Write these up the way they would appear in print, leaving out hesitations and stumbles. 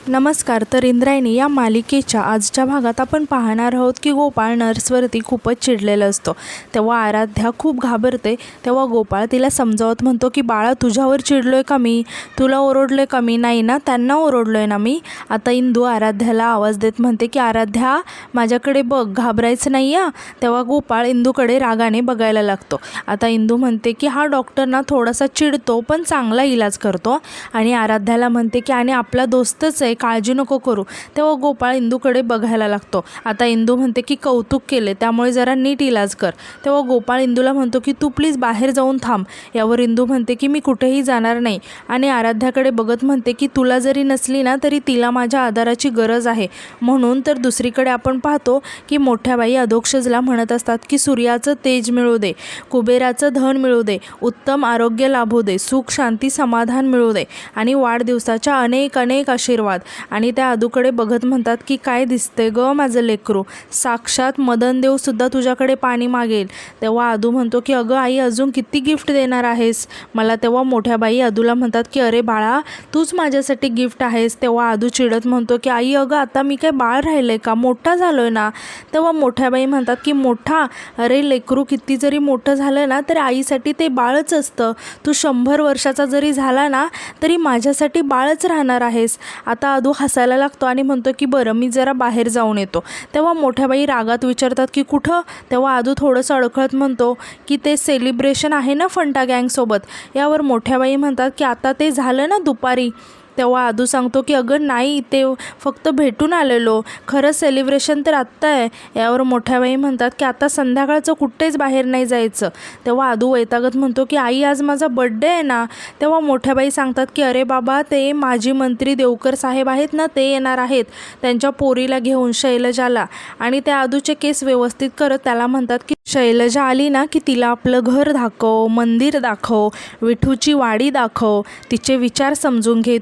नमस्कार. तर इंद्रायणी या मालिकेच्या आजच्या भागात आपण पाहणार आहोत की गोपाळ नर्सवरती खूपच चिडलेला असतो. तेव्हा आराध्या खूप घाबरते. तेव्हा गोपाळ तिला समजावत म्हणतो की बाळा, तुझ्यावर चिडलोय का मी? तुला ओरडलोय का मी? नाही ना, त्यांना ओरडलोय ना मी. आता इंदू आराध्याला आवाज देत म्हणते की आराध्या, माझ्याकडे बघ, घाबरायचं नाही या. तेव्हा गोपाळ इंदूकडे रागाने बघायला लागतो. आता इंदू म्हणते की हा डॉक्टर ना थोडासा चिडतो पण चांगला इलाज करतो. आणि आराध्याला म्हणते की आणि आपला दोस्तच आहे, काळजी नको करू. तेव्हा गोपाळ इंदूकडे बघायला लागतो. आता इंदू म्हणते की कौतुक केले, त्यामुळे जरा नीट इलाज कर. तेव्हा गोपाळ इंदूला म्हणतो की तू प्लीज बाहेर जाऊन थांब. यावर इंदू म्हणते की मी कुठेही जाणार नाही. आणि आराध्याकडे बघत म्हणते की तुला जरी नसली ना तरी तिला माझ्या आधाराची गरज आहे. म्हणून तर दुसरीकडे आपण पाहतो की मोठ्या बाई अधोक्षजला म्हणत असतात की सूर्याचं तेज मिळू दे, कुबेराचं धन मिळू दे, उत्तम आरोग्य लाभू दे, सुख शांती समाधान मिळू दे आणि वाढदिवसाच्या अनेक अनेक आशीर्वाद. आणि त्या आदूकडे बघत म्हणतात की काय दिसते ग माझं लेकरू, साक्षात मदन देव सुद्धा तुझ्याकडे पाणी मागेल. तेव्हा आदू म्हणतो की अगं आई, अजून किती गिफ्ट देणार आहेस मला? तेव्हा मोठ्या बाई आदूला म्हणतात की अरे बाळा, तूच माझ्यासाठी गिफ्ट आहेस. तेव्हा आदू चिडत म्हणतो की आई, अगं आता मी काय बाळ राहिलं आहे का? मोठा झालो आहे ना. तेव्हा मोठ्या बाई म्हणतात की मोठा? अरे लेकरू किती जरी मोठं झालं ना तरी आईसाठी ते बाळच असतं. तू 100 वर्षाचा जरी झाला ना तरी माझ्यासाठी बाळच राहणार आहेस. आता आदू हसायला लागतो आणि म्हणतो की बरं, मी जरा बाहेर जाऊन येतो. तेव्हा मोठ्या बाई रागात विचारतात की कुठं? तेव्हा आदू थोडंसं अडखळत म्हणतो की ते सेलिब्रेशन आहे ना फंटा गँगसोबत. यावर मोठ्या बाई म्हणतात की आता ते झालं ना दुपारी. तेव्हा आदू सांगतो की अगं नाही, ते फक्त भेटून आलेलो, खरं सेलिब्रेशन तर आत्ता आहे. यावर मोठ्या बाई म्हणतात की आता संध्याकाळचं कुठेच बाहेर नाही जायचं. तेव्हा आदू वैतागत म्हणतो की आई, आज माझा बड्डे आहे ना. तेव्हा मोठ्या बाई सांगतात की अरे बाबा, ते माजी मंत्री देवकर साहेब आहेत ना, ते येणार आहेत त्यांच्या पोरीला घेऊन, शैलजाला. आणि त्या आदूचे केस व्यवस्थित करत त्याला म्हणतात की शैलजा आली ना की तिला आपलं घर दाखव, मंदिर दाखव, विठूची वाडी दाखव, तिचे विचार समजून घे,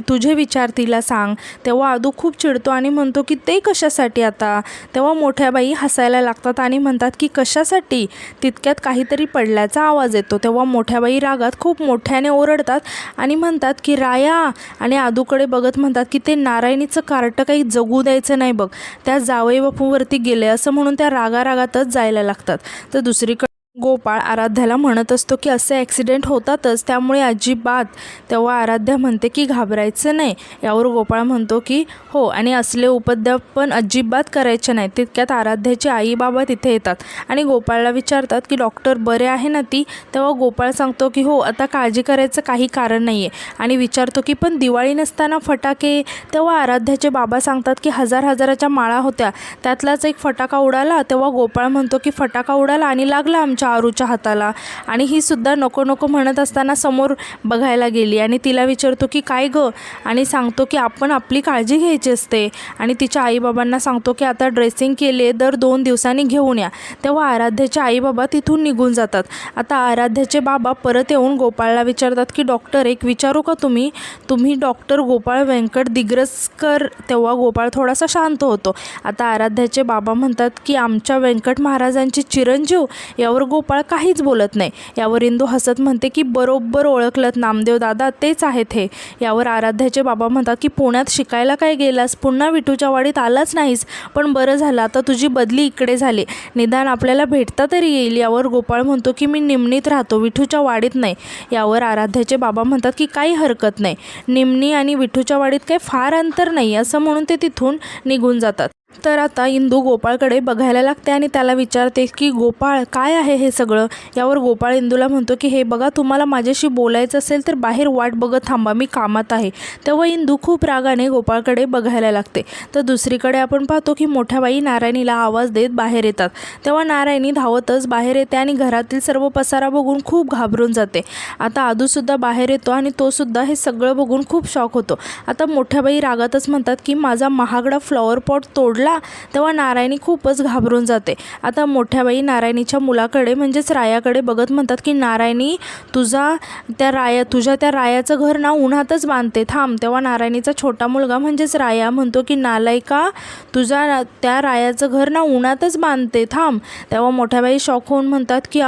तुझे विचार तिला सांग. तेव्हा आदू खूप चिडतो आणि म्हणतो की ते कशासाठी आता? तेव्हा मोठ्या बाई हसायला लागतात आणि म्हणतात की कशासाठी? तितक्यात काहीतरी पडल्याचा आवाज येतो. तेव्हा मोठ्या बाई रागात खूप मोठ्याने ओरडतात आणि म्हणतात की राया. आणि आदूकडे बघत म्हणतात की ते नारायणीचं कार्ट काही जगू द्यायचं नाही बघ, त्या जावई बापूवरती गेले असं म्हणून त्या रागारागातच जायला लागतात. तर दुसरीकडे गोपाळ आराध्याला म्हणत असतो की असे ॲक्सिडेंट होतातच, त्यामुळे अजिबात. तेव्हा आराध्या म्हणते की घाबरायचं नाही. यावर गोपाळ म्हणतो की हो, आणि असले उपद्रव पण अजिबात करायचे नाही. तितक्यात आराध्याचे आई बाबा तिथे येतात आणि गोपाळला विचारतात की डॉक्टर बरे आहे ना ती? तेव्हा गोपाळ सांगतो की हो, आता काळजी करायचं काही कारण नाही आहे. आणि विचारतो की पण दिवाळी नसताना फटाके? तेव्हा आराध्याचे बाबा सांगतात की हजाराच्या माळा होत्या, त्यातलाच एक फटाका उडाला. तेव्हा गोपाळ म्हणतो की फटाका उडाला आणि लागला आमच्या आरूच्या हाताला. आणि ही सुद्धा नको नको म्हणत असताना समोर बघायला गेली आणि तिला विचारतो की काय गं? आणि सांगतो की आपण आपली काळजी घ्यायची असते. आणि तिच्या आईबाबांना सांगतो की आता ड्रेसिंग केले, दर 2 दिवसांनी घेऊन या. तेव्हा आराध्याचे आईबाबा तिथून निघून जातात. आता आराध्याचे बाबा परत येऊन गोपाळला विचारतात की डॉक्टर, एक विचारू का? तुम्ही डॉक्टर गोपाळ व्यंकट दिग्रसकर? तेव्हा गोपाळ थोडासा शांत होतो. आता आराध्याचे बाबा म्हणतात की आमच्या व्यंकट महाराजांचे चिरंजीव? यावर गोपाळ काहीच बोलत नाही. यावर इंदू हसत म्हणते की बरोबर ओळखलत नामदेव दादा, तेच आहेत हे. यावर आराध्याचे बाबा म्हणतात की पुण्यात शिकायला काय गेलास? पुन्हा विठूच्या वाडीत आलाच नाहीस. पण बरं झालं, आता तुझी बदली इकडे झाली, निदान आपल्याला भेटता तरी येईल. यावर गोपाळ म्हणतो की मी निमणीत राहतो, विठूच्या वाडीत नाही. यावर आराध्याचे बाबा म्हणतात की काही हरकत नाही, निमणी आणि विठूच्या वाडीत काही फार अंतर नाही, असं म्हणून ते तिथून निघून जातात. तर आता इंदू गोपाळकडे बघायला लागते आणि त्याला विचारते की गोपाळ, काय आहे हे सगळं? यावर गोपाळ इंदूला म्हणतो की हे बघा, तुम्हाला माझ्याशी बोलायचं असेल तर बाहेर वाट बघत थांबा, मी कामात आहे. तेव्हा इंदू खूप रागाने गोपाळकडे बघायला लागते. तर दुसरीकडे आपण पाहतो की मोठ्या बाई नारायणीला आवाज देत बाहेर येतात. तेव्हा नारायणी धावतच बाहेर येते आणि घरातील सर्व पसारा बघून खूप घाबरून जाते. आता आदूसुद्धा बाहेर येतो आणि तो सुद्धा हे सगळं बघून खूप शॉक होतो. आता मोठ्या बाई रागातच म्हणतात की माझा महागडा फ्लॉवर पॉट तोडला चिडला तेव्हा नारायणी खूपच घाबरून जाते. आता मोठ्या बाई नारायणीच्या मुलाकडे म्हणजेच रायाकडे बघत म्हणतात की नारायणी तुझ्या त्या रायाचं घर ना उन्हातच बांधते, थांब. तेव्हा नारायणीचा छोटा मुलगा म्हणजेच राया म्हणतो की नालायका, तुझ्या त्या रायाचं घर ना उन्हातच बांधते, थांब. तेव्हा मोठ्या बाई शॉक होऊन म्हणतात की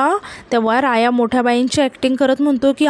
तेव्हा राया मोठ्या बाईंची ॲक्टिंग करत म्हणतो की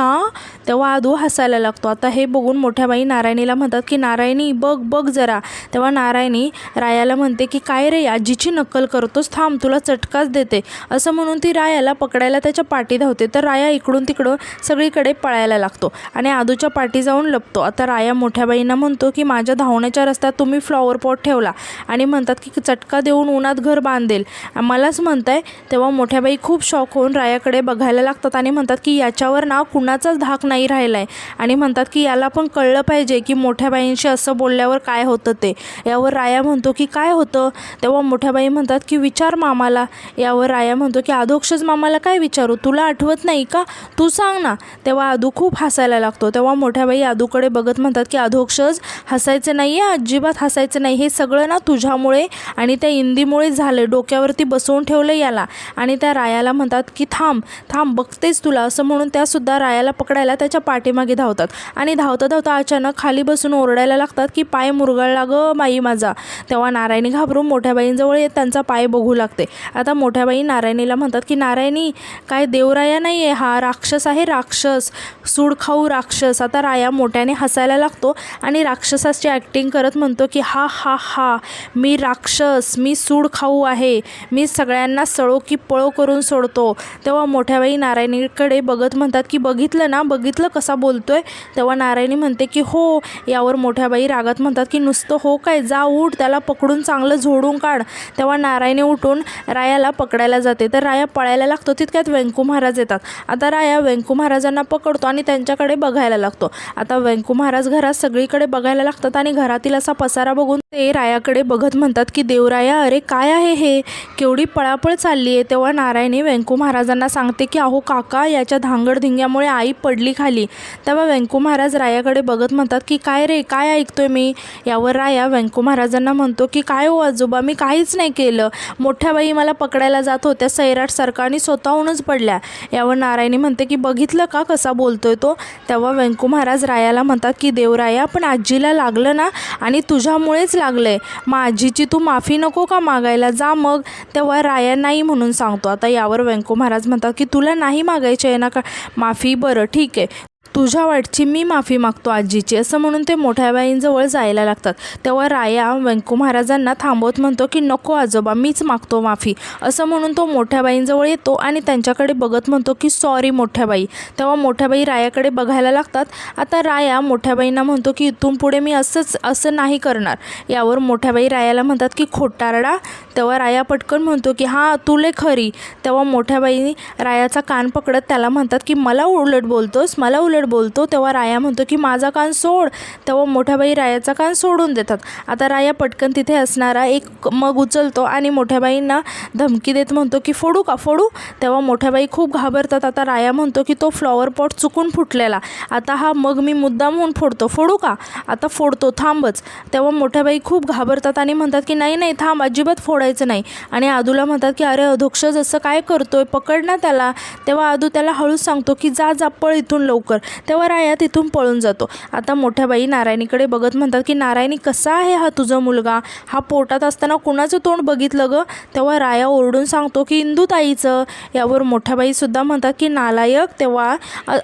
तेव्हा आदू हसायला लागतो. आता हे बघून मोठ्या बाई नारायणीला म्हणतात की नारायणी बघ जरा. तेव्हा नारायणी रायाला म्हणते की काय रे, आजीची नक्कल करतोस, थांब तुला चटकाच देते. असं म्हणून ती रायाला पकडायला त्याच्या पाठी धावते. तर राया इकडून तिकडं सगळीकडे पळायला लागतो आणि आदूच्या पाठी जाऊन लपतो. आता राया मोठ्या बाईंना म्हणतो की माझ्या धावण्याच्या रस्त्यात तुम्ही फ्लॉवर पॉट ठेवला आणि म्हणतात की चटका देऊन उन्हात घर बांधेल, मलाच म्हणताय. तेव्हा मोठ्या बाई खूप शॉक होऊन रायाकडे बघायला लागतात आणि म्हणतात की याच्यावर ना कुणाचाच धाक नाही राहिला आहे आणि म्हणतात की याला पण कळलं पाहिजे की मोठ्या बाईंशी असं बोलल्यावर काय होतं ते. यावर राया म्हणतो की काय होतं. तेव्हा मोठ्या बाई म्हणतात की विचार मामाला. यावर राया म्हणतो की अधोक्षज मामाला काय विचारू, तुला आठवत नाही का, तू सांग ना. तेव्हा आदू खूप हसायला लागतो. तेव्हा मोठ्या बाई आदूकडे बघत म्हणतात की अधोक्षज हसायचं नाही आहे, अजिबात हसायचं नाही, हे सगळं ना तुझ्यामुळे आणि त्या इंदीमुळे झालं, डोक्यावरती बसवून ठेवलं याला. आणि त्या रायाला म्हणतात की थांब बघतेच तुला. असं म्हणून त्यासुद्धा रायाला पकडायला त्याच्या पाठीमागे धावतात आणि धावता अचानक खाली बसून ओरडायला लागतात की पाय मुरगळला ग बाई माझा. तेव्हा नारायणी घाबरून मोठ्या बाईंजवळ येत त्यांचा पाय बघू लागते. आता मोठ्या बाई नारायणीला म्हणतात की नारायणी काय देवराया नाही आहे, हा राक्षस आहे, राक्षस, सूड खाऊ राक्षस. आता राया मोठ्याने हसायला लागतो आणि राक्षसाची ॲक्टिंग करत म्हणतो की हा मी राक्षस, मी सूड खाऊ आहे, मी सगळ्यांना सळो की पळो करून सोडतो. तेव्हा मोठ्या बाई नारायणीकडे बघत म्हणतात की बघितलं कसा बोलतोय. तेव्हा नारायणी म्हणते की हो. यावर मोठ्या बाई रागात म्हणतात की नुसतं हो काय, जा उठ, त्याला पकडून चांगलं झोडून काढ. तेव्हा नारायणी उठून रायाला पकडायला जाते. तर राया पळायला लागतो. तितक्यात व्यंकू महाराज येतात. आता राया व्यंकू महाराजांना पकडतो आणि त्यांच्याकडे बघायला लागतो. आता व्यंकू महाराज घरात सगळीकडे बघायला लागतात आणि घरातील असा पसारा बघून ते रायाकडे बघत म्हणतात की देवराया अरे काय आहे हे, केवढी पळापळ चालली आहे. तेव्हा नारायणी व्यंकू महाराजांना सांगते की अहो काका, याच्या धांगडधिंग्यामुळे आई पडली खाली. तेव्हा व्यंकू महाराज रायाकडे बघत म्हणतात की काय रे, काय ऐकतोय मी. यावर राया व्यंकू महाराजांना म्हणतो की काय हो आजोबा, मी काहीच नाही केलं, मोठ्या बाई मला पकडायला जात होत्या सैराट सारखा आणि स्वतःहूनच पडल्या. यावर नारायणी म्हणते की बघितलं का कसा बोलतोय तो. तेव्हा व्यंकू महाराज रायाला म्हणतात की देवराया पण आजीला लागलं ना आणि तुझ्यामुळेच लागलंय, मग आजीची तू माफी नको का मागायला, जा मग. तेव्हा राया नाही म्हणून सांगतो. आता यावर व्यंकू महाराज म्हणतात की तुला नाही मागायची आहे ना का माफी, बरं ठीक आहे, तुझ्या वाटची मी माफी मागतो आजीची. असं म्हणून ते मोठ्या बाईंजवळ जायला लागतात. तेव्हा राया व्यंकू महाराजांना थांबवत म्हणतो की नको आजोबा, मीच मागतो माफी. असं म्हणून तो मोठ्या बाईंजवळ येतो आणि त्यांच्याकडे बघत म्हणतो की सॉरी मोठ्या बाई. तेव्हा मोठ्या बाई रायाकडे बघायला लागतात. आता राया मोठ्या बाईंना म्हणतो की इथून पुढे मी असं नाही करणार. यावर मोठ्या बाई रायाला म्हणतात की खोटारडा. तेव्हा राया पटकन म्हणतो की हां तुले खरी. तेव्हा मोठ्या बाईंनी रायाचा कान पकडत त्याला म्हणतात की मला उलट बोलतो. तेव्हा राया म्हणतो की माझा कान सोड. तेव्हा मोठ्या बाई रायाचा कान सोडून देतात. आता राया पटकन तिथे असणारा एक मग उचलतो आणि मोठ्या बाईंना धमकी देत म्हणतो की फोडू का फोडू. तेव्हा मोठ्या बाई खूप घाबरतात. आता राया म्हणतो की तो फ्लॉवर पॉट चुकून फुटलेला, आता हा मग मी मुद्दाम होऊन फोडू का, आता फोडतो थांबच. तेव्हा मोठ्या बाई खूप घाबरतात आणि म्हणतात की नाही थांब, अजिबात फोडायचं नाही. आणि आदूला म्हणतात की अरे अधोक्षज असं काय करतोय, पकड ना त्याला. तेव्हा आदू त्याला हळूच सांगतो की जा पळ इथून लवकर. तेव्हा राया तिथून पळून जातो. आता मोठ्या बाई नारायणीकडे बघत म्हणतात की नारायणी कसा आहे हा तुझा मुलगा, हा पोटात असताना कुणाचं तोंड बघितलं ग. तेव्हा राया ओरडून सांगतो की इंदूताईचं. यावर मोठ्या बाईसुद्धा म्हणतात की नालायक. तेव्हा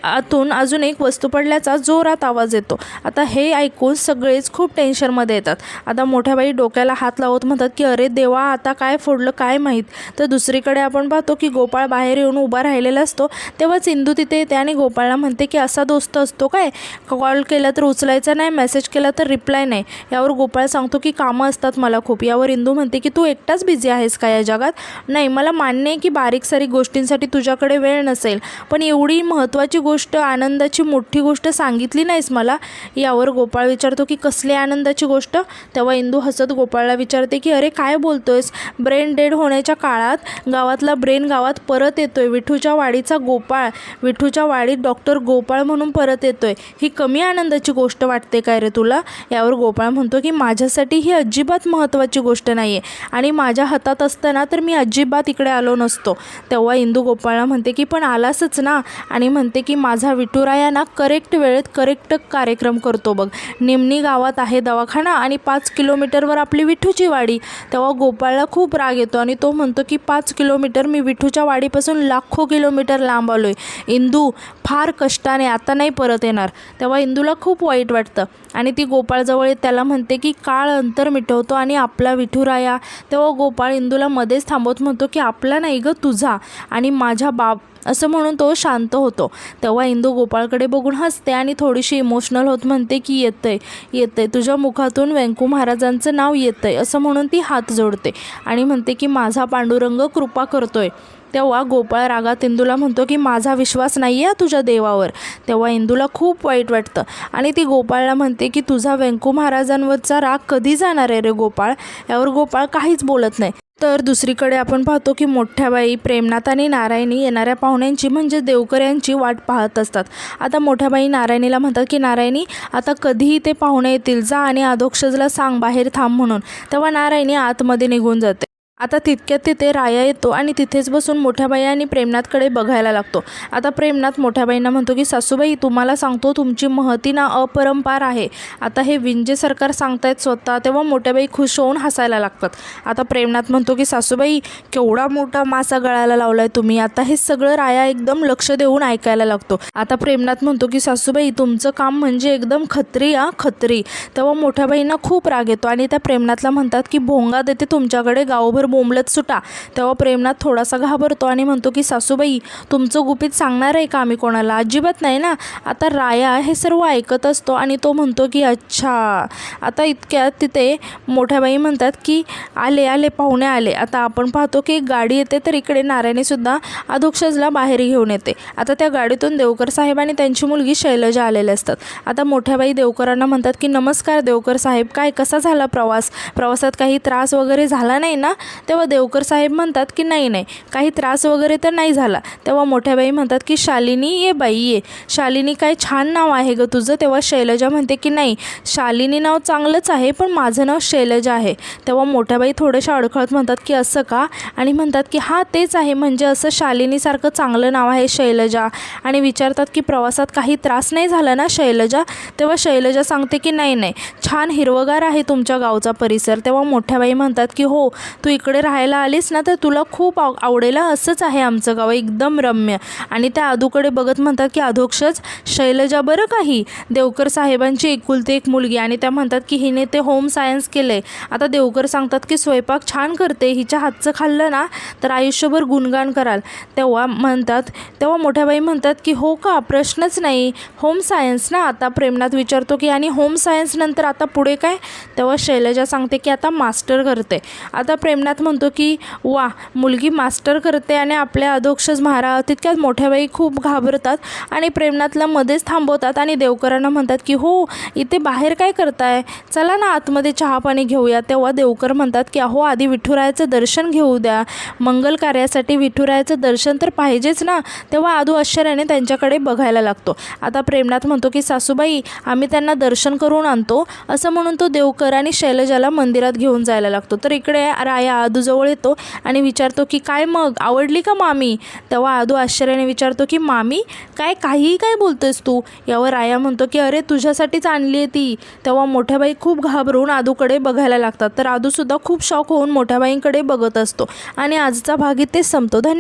आतून अजून एक वस्तू पडल्याचा जोरात आवाज येतो. आता हे ऐकून सगळेच खूप टेन्शनमध्ये येतात. आता मोठ्या बाई डोक्याला हात लावत म्हणतात की अरे देवा, आता काय फोडलं काय माहीत. तर दुसरीकडे आपण पाहतो की गोपाळ बाहेर येऊन उभा राहिलेला असतो. तेव्हाच इंदू तिथे येते आणि गोपाळला म्हणते की असा दोस्त असतो काय, कॉल केला तर उचलायचा नाही, मेसेज केला तर रिप्लाय नाही. यावर गोपाळ सांगतो की कामं असतात मला खूप. यावर इंदू म्हणते की तू एकटाच बिझी आहेस का या जगात. नाही, मला मान्य आहे की बारीक सारीक गोष्टींसाठी तुझ्याकडे वेळ नसेल, पण एवढी महत्त्वाची गोष्ट, आनंदाची मोठी गोष्ट सांगितली नाहीस मला. यावर गोपाळ विचारतो की कसली आनंदाची गोष्ट. तेव्हा इंदू हसत गोपाळला विचारते की अरे काय बोलतोयस, ब्रेन डेड होण्याच्या काळात गावातला ब्रेन गावात परत येतोय. विठूच्या वाडीचा गोपाळ, विठूच्या वाडीत डॉक्टर गोपाळ गोपाळ म्हणून परत येतोय, ही कमी आनंदाची गोष्ट वाटते काय रे तुला? यावर गोपाळ म्हणतो की माझ्यासाठी ही अजिबात महत्त्वाची गोष्ट नाही आहे आणि माझ्या हातात असताना तर मी अजिबात इकडे आलो नसतो. तेव्हा इंदू गोपाळला म्हणते की पण आलासच ना, आणि म्हणते की माझा विठुराया ना करेक्ट वेळेत करेक्ट कार्यक्रम करतो बघ. निमणी गावात आहे दवाखाना आणि 5 किलोमीटरवर आपली विठूची वाडी. तेव्हा गोपाळला खूप राग येतो आणि तो म्हणतो की 5 किलोमीटर, मी विठूच्या वाडीपासून लाखो किलोमीटर लांब आलोय. इंदू फार कष्टाने आता नाही परत येणार. तेव्हा इंदूला खूप वाईट वाटतं आणि ती गोपाळजवळ त्याला म्हणते की काळ अंतर मिटवतो आणि आपला विठुराया. तेव्हा गोपाळ इंदूला मध्येच थांबवत म्हणतो की आपला नाही ग, तुझा आणि माझ्या बाप, असं म्हणून तो शांत होतो. तेव्हा इंदू गोपाळकडे बघून हसते आणि थोडीशी इमोशनल होत म्हणते की येतंय तुझ्या मुखातून व्यंकू महाराजांचं नाव येतंय, असं म्हणून ती हात जोडते आणि म्हणते की माझा पांडुरंग कृपा करतोय. तेव्हा गोपाळ रागात इंदूला म्हणतो की माझा विश्वास नाही आहे तुझ्या देवावर. तेव्हा इंदूला खूप वाईट वाटतं आणि ती गोपाळला म्हणते की तुझा व्यंकू महाराजांवरचा राग कधी जाणार आहे रे गोपाळ? यावर गोपाळ काहीच बोलत नाही. तर दुसरीकडे आपण पाहतो की मोठ्या बाई प्रेमनाथ आणि नारायणी येणाऱ्या पाहुण्यांची म्हणजे देवकऱ्यांची वाट पाहत असतात. आता मोठ्या बाई नारायणीला म्हणतात की नारायणी, आता कधीही ते पाहुणे येतील, जा आणि अधोक्षजला सांग बाहेर थांब म्हणून. तेव्हा नारायणी आतमध्ये निघून जाते. आता तितक्यात तिथे राया येतो आणि तिथेच बसून मोठ्या बाई आणि प्रेमनाथकडे बघायला लागतो. आता प्रेमनाथ मोठ्या बाईंना म्हणतो की सासूबाई, तुम्हाला सांगतो तुमची महती ना अपरंपार आहे. आता हे विंजे सरकार सांगतायत स्वतः. तेव्हा मोठ्या बाई खुश होऊन हसायला लागतात. आता प्रेमनाथ म्हणतो की सासूबाई, केवढा मोठा मासा गळायला लावलाय तुम्ही. आता हे सगळं राया एकदम लक्ष देऊन ऐकायला लागतो. आता प्रेमनाथ म्हणतो की सासूबाई, तुमचं काम म्हणजे एकदम खत्री खत्री. तेव्हा मोठ्या बाईंना खूप राग येतो आणि त्या प्रेमनाथला म्हणतात की भोंगा देते तुमच्याकडे, गावभर बोंबलत सुटा. तेव्हा प्रेमनाथ थोडासा घाबरतो आणि म्हणतो की सासूबाई, तुमचं गुपित सांगणार आहे का आम्ही कोणाला? अजिबात नाही ना. आता राया हे सर्व ऐकत असतो आणि तो म्हणतो की अच्छा. आता इतक्यात तिथे मोठ्याबाई म्हणतात की आले पाहुणे आले. आता आपण पाहतो की एक गाडी येते, तर इकडे नारायणीसुद्धा अधोक्षजला बाहेर घेऊन येते. आता त्या गाडीतून देवकर साहेब आणि त्यांची मुलगी शैलजा आलेले असतात. आता मोठ्याबाई देवकरांना म्हणतात की नमस्कार देवकर साहेब, काय कसा झाला प्रवास? प्रवासात काही त्रास वगैरे झाला नाही ना? तेव्हा देवकर साहेब म्हणतात की नाही, काही त्रास वगैरे तर नाही झाला. तेव्हा मोठ्याबाई म्हणतात की शालिनी ये बाई ये. शालिनी, काय छान नाव आहे ग तुझं. तेव्हा शैलजा म्हणते की नाही, शालिनी नाव चांगलंच आहे पण माझं नाव शैलजा आहे. तेव्हा मोठ्याबाई थोड्याशा अडखळत म्हणतात की असं का? आणि म्हणतात की हां तेच आहे, म्हणजे असं शालिनीसारखं चांगलं नाव आहे शैलजा. आणि विचारतात की प्रवासात काही त्रास नाही झाला ना शैलजा? तेव्हा शैलजा सांगते की नाही, छान हिरवगार आहे तुमच्या गावचा परिसर. तेव्हा मोठ्याबाई म्हणतात की हो, तू इकडे राहायला आलीस ना तर तुला खूप आवडेल, असंच आहे आमचं गाव, एकदम रम्य. आणि त्या अधूकडे बघत म्हणतात की अधोक्षज शैलजा बरं काही देवकर साहेबांची एकुलती एक मुलगी, आणि त्या म्हणतात की हिने ते होम सायन्स केलंय. आता देवकर सांगतात की स्वयंपाक छान करते, हिच्या हातचं खाल्लं ना तर आयुष्यभर गुणगान कराल. तेव्हा मोठ्याबाई म्हणतात की हो का, प्रश्नच नाही, होम सायन्स ना. आता प्रेमनाथ विचारतो की आणि होम सायन्स नंतर आता पुढे काय? तेव्हा शैलजा सांगते की आता मास्टर करते. आता प्रेमनाथ म्हणतो की वा, मुलगी मास्टर करते आणि आपल्या अधोक्षज महाराज. तितक्यात मोठ्याबाई खूप घाबरतात आणि प्रेमनाथला मध्येच थांबवतात आणि देवकरांना म्हणतात की हो, इथे बाहेर काय करताय, चला ना आतमध्ये चहा पाणी घेऊया. तेव्हा देवकर म्हणतात की अहो, आधी विठुरायाचं दर्शन घेऊ द्या, मंगल कार्यासाठी विठुरायाचं दर्शन तर पाहिजेच ना. तेव्हा आधू आश्चर्याने त्यांच्याकडे बघायला लागतो. आता प्रेमनाथ म्हणतो की सासूबाई, आम्ही त्यांना दर्शन करून आणतो, असं म्हणून तो देवकर आणि शैलजाला मंदिरात घेऊन जायला लागतो. तर इकडे राया आदूजवळ येतो आणि विचारतो की काय मग, आवडली का मामी? तेव्हा आदू आश्चर्याने विचारतो की मामी, काहीही काय बोलतोस तू? यावर राया म्हणतो की अरे, तुझ्यासाठीच आणली आहे ती. तेव्हा मोठ्याबाई खूप घाबरून आदूकडे बघायला लागतात. तर आदूसुद्धा खूप शॉक होऊन मोठ्याबाईंकडे बघत असतो. आणि आजचा भाग इथेच संपतो. धन्यवाद.